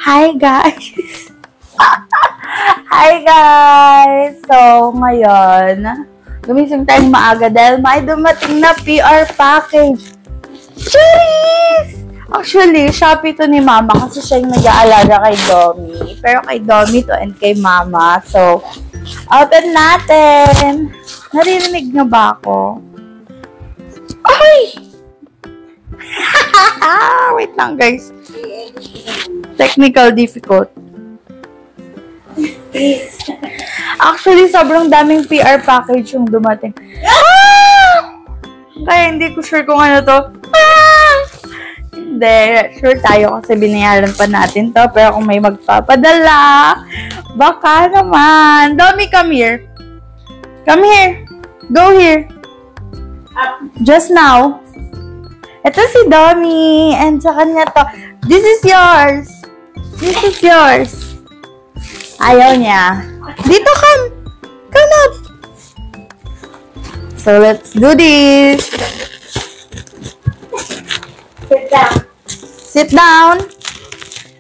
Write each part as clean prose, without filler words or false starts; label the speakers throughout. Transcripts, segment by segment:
Speaker 1: Hi guys! Hi guys! So, ngayon, gumising tayong maaga dahil may dumating na PR package. Cheers! Actually, Shopee to ni Mama kasi siya yung nag-aalaga kay Domi. Pero kay Domi to and kay Mama. So, open natin! Naririnig niyo ba ako? Ay! Wait lang guys. Technical difficult. Actually, sobrang daming PR package yung dumating. Kaya hindi ko sure kung ano to. Hindi. Sure tayo kasi binayaran pa natin to. Pero kung may magpapadala, baka naman. Domi, come here. Come here. Go here. Just now. Ito si Domi. And sa kanya to. This is yours. This is yours. Ayaw niya. Dito, come. Come up. So, let's do this.
Speaker 2: Sit down.
Speaker 1: Sit down.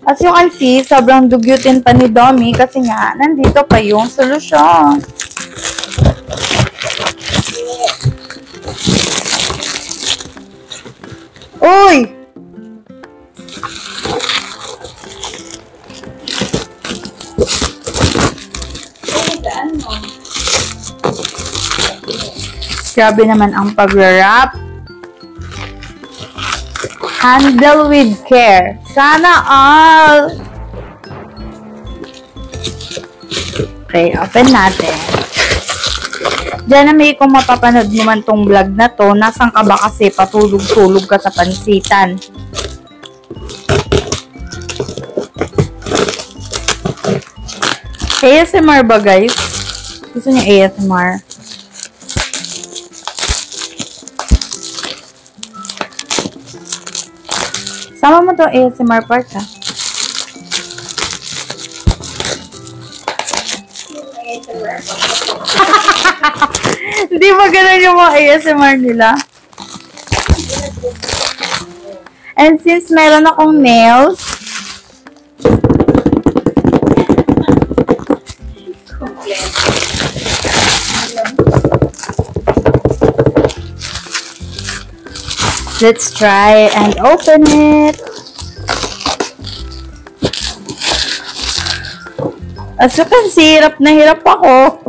Speaker 1: As you can see, sobrang dugyutin pa ni Domi kasi nga, nandito pa yung solusyon. Uy! Grabe naman ang pag-wrap. Handle with care. Sana all. Okay, open natin. Diyan na may kung mapapanood mo man tong vlog na to, nasan ka ba kasi patulog-tulog ka sa pansitan? ASMR ba guys? Gusto niyo ASMR? Sama mo to ASMR part ha? Hindi ba ganun yung mga ASMR nila? And since meron akong nails, let's try and open it. As you can see, hirap na hirap ako.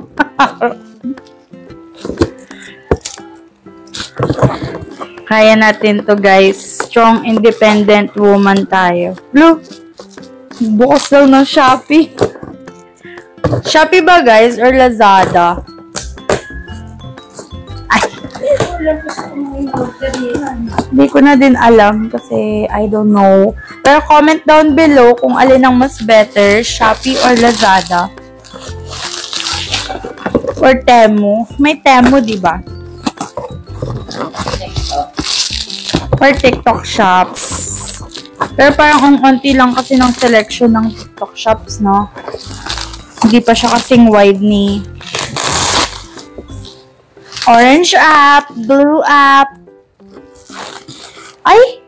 Speaker 1: Kaya natin to guys. Strong, independent woman tayo. Blue. Bukas daw ng Shopee. Shopee ba guys? Or Lazada? Hindi ko na din alam kasi I don't know. Pero comment down below kung alin ang mas better, Shopee or Lazada. Or Temu. May Temu, di ba? Or TikTok shops. Pero parang ang konti lang kasi ng selection ng TikTok shops, no? Hindi pa siya kasing wide ni Orange app, Blue app. Ay!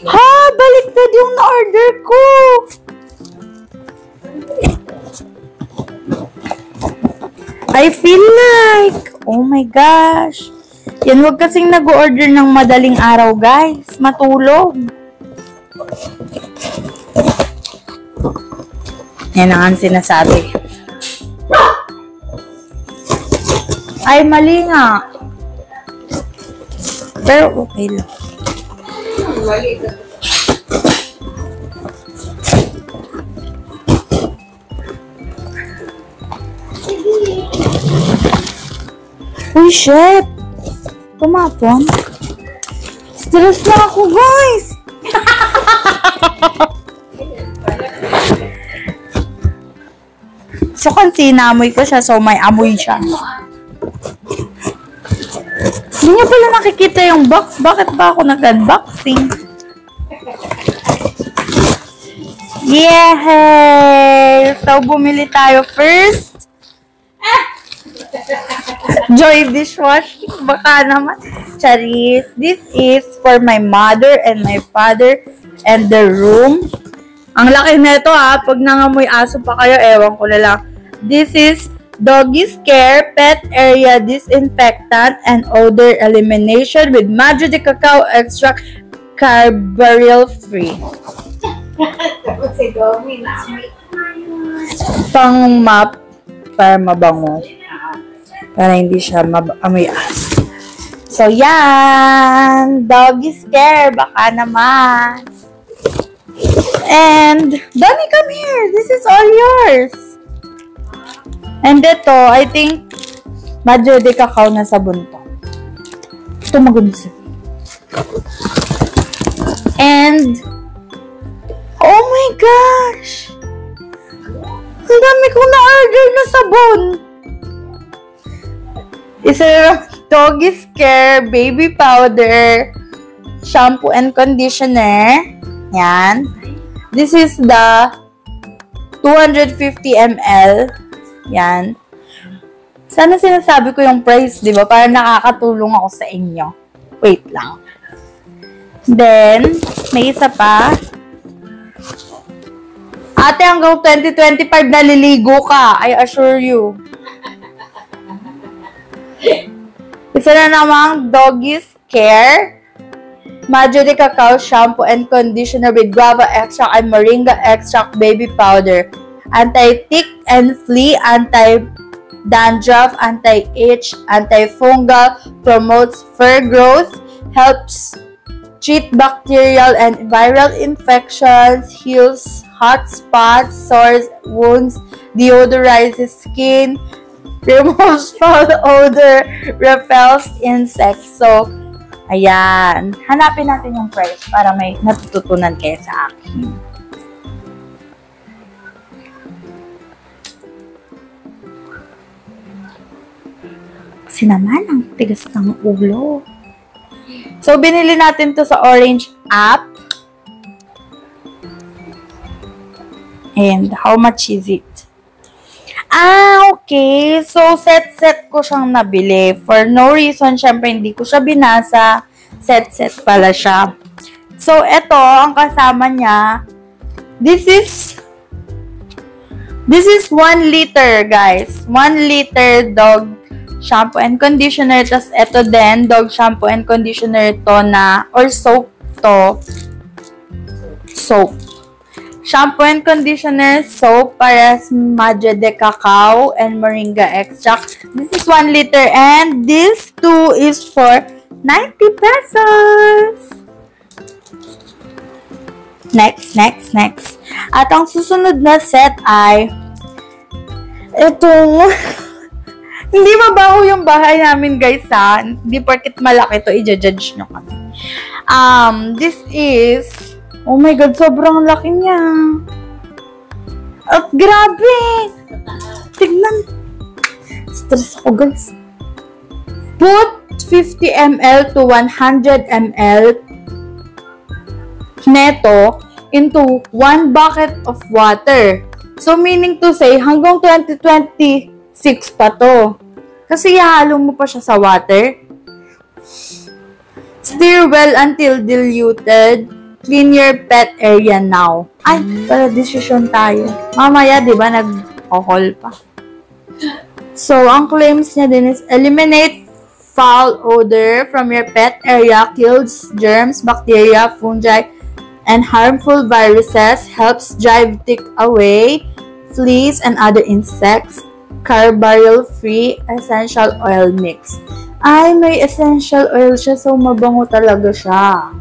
Speaker 1: Ha! Baliktad yung na-order ko! I feel like, oh my gosh. Yan, huwag kasing nag-order ng madaling araw, guys. Matulog. Yan ang sinasabi. Ay, mali nga. Pero okay lang.
Speaker 2: Mali ka.
Speaker 1: Sige. Uy, shit! Tumapon. Stress na ako, guys! So, kasi naamoy ko siya, so may amoy siya. Hindi niyo pala nakikita yung box. Bakit ba ako nag-unboxing? Yay! So, bumili tayo first. Joy dishwashing. Baka naman. Charis. This is for my mother and my father and the room. Ang laki nito ha. Pag nangamoy aso pa kayo, ewan ko na lang. This is Doggy Scare Pet Area Disinfectant and Odor Elimination with Madre de Cacao Extract Carbaryl Free.
Speaker 2: Si Domi na.
Speaker 1: Pang map para mabango. Para hindi siya amoy aso. So, yan. Doggy Scare. Baka naman. And, Donnie, come here. This is all yours. And ito, I think, Madre de Cacao na sabon to. Ito maganda. And, oh my gosh! Ang dami kong na-order na sabon. Isa yung Doggy Scare Baby Powder Shampoo and Conditioner. Yan. This is the 250 ml. Yan. Sana sinasabi ko yung price, di ba? Para nakakatulong ako sa inyo. Wait lang. Then, may isa pa. Ate, hanggang 2025 naliligo ka. I assure you. Isa na namang Doggy Scare Madre de Cacao Shampoo and Conditioner with Guava Extract and Moringa Extract Baby Powder. Anti-tick and flea, anti-dandruff, anti-itch, antifungal, promotes fur growth, helps treat bacterial and viral infections, heals hot spots, sores, wounds, deodorizes skin, removes foul odor, repels insects. So, ayan. Hanapin natin yung price para may natututunan kayo sa akin. Kasi naman, ang tigas ng ulo. So, binili natin to sa Orange app. And how much is it? Okay. So, set ko siyang nabili. For no reason, syempre, hindi ko siya binasa. Set pala siya. So, ito, ang kasama niya, this is 1 liter, guys. 1 liter dog shampoo and conditioner. Tapos, ito din, dog shampoo and conditioner to na, or soap to. Soap. Shampoo and conditioner, soap para sa Madre de Cacao and Moringa Extract. This is 1 liter and this too is for 90 pesos. Next. At ang susunod na set ay itong hindi mabaho yung bahay namin, guys, ha. Hindi porket malaki to, i-judge nyo kami. This is, oh my God, sobrang laki niya. At grabe. Tignan. Stress ako, guys. Put 50 ml to 100 ml neto into 1 bucket of water. So, meaning to say, hanggang 2026 pa to. Kasi ihalo mo pa siya sa water. Stir well until diluted. Clean your pet area now. Ay, para decision tayo. Mamaya, di ba, nag-haul pa. So, ang claims niya din is, eliminate foul odor from your pet area, kills germs, bacteria, fungi, and harmful viruses, helps drive tick away, fleas, and other insects. Carbaryl-free essential oil mix. Ay, may essential oil siya, so mabango talaga siya.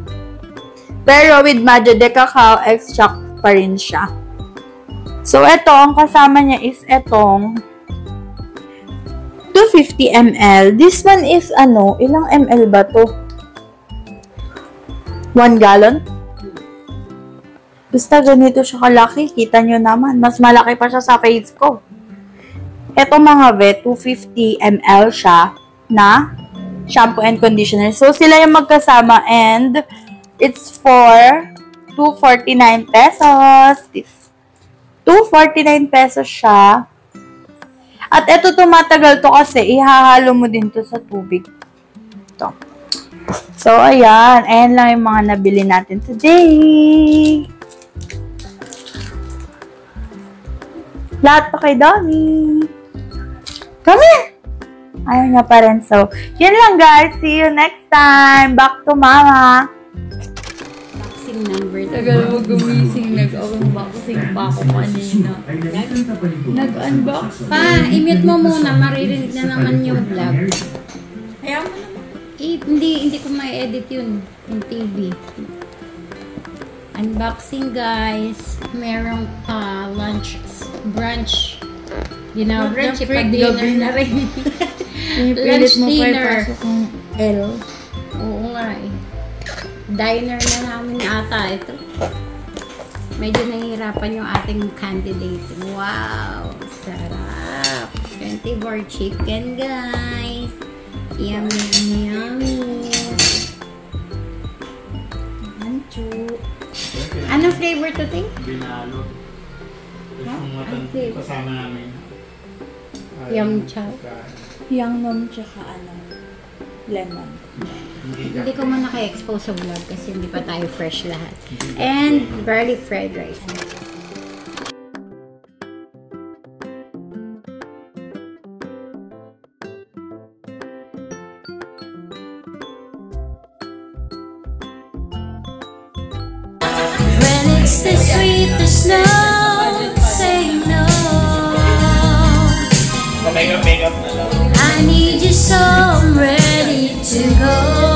Speaker 1: Pero with Madre de Cacao extract pa rin siya. So, ito, ang kasama niya is itong 250 ml. This one is ano, ilang ml ba to? 1 gallon? Basta ganito siya kalaki. Kita nyo naman. Mas malaki pa siya sa face ko. Ito mga vet, 250 ml siya na shampoo and conditioner. So, sila yung magkasama and it's for 249 pesos. This. 249 pesos siya. At ito tumatagal to kasi ihahalo mo din to sa tubig. Ito. So, ayan. Ayan lang yung mga nabili natin today. Lahat pa kay Dami. Come here! Ayaw niya pa rin. So, yun lang guys. See you next time. Back to Mama.
Speaker 2: Boxing number 2.
Speaker 1: Tagal mo gumising. Nag-unboxing pa ako kanina. Nag-unbox.
Speaker 2: Pa, i-mute mo muna. Maririnig na naman yung vlog.
Speaker 1: Ayaw mo naman.
Speaker 2: Hindi ko may edit yun. Yung TV. Unboxing guys. Merong brunch. Di na brunch, ipa-dinner na rin. Lunch dinner.
Speaker 1: L.
Speaker 2: Oo nga eh. Diner na namin ata ito. Medyo nahihirapan yung ating candidate. Wow! Sarap! 24 chicken guys. Yummy, yummy. Ancho. Anong flavor to, Ting?
Speaker 3: Binalo. Tapos yung kasama namin.
Speaker 2: Yum chow.
Speaker 1: Yang nom tsaka ano, lemon.
Speaker 2: Hindi ko man naka-expose sa vlog kasi hindi pa tayo fresh lahat. And garlic fried rice.
Speaker 4: When it's the sweet, the snow, say no.
Speaker 3: Makeup na lang.
Speaker 4: I need you so I'm ready to go.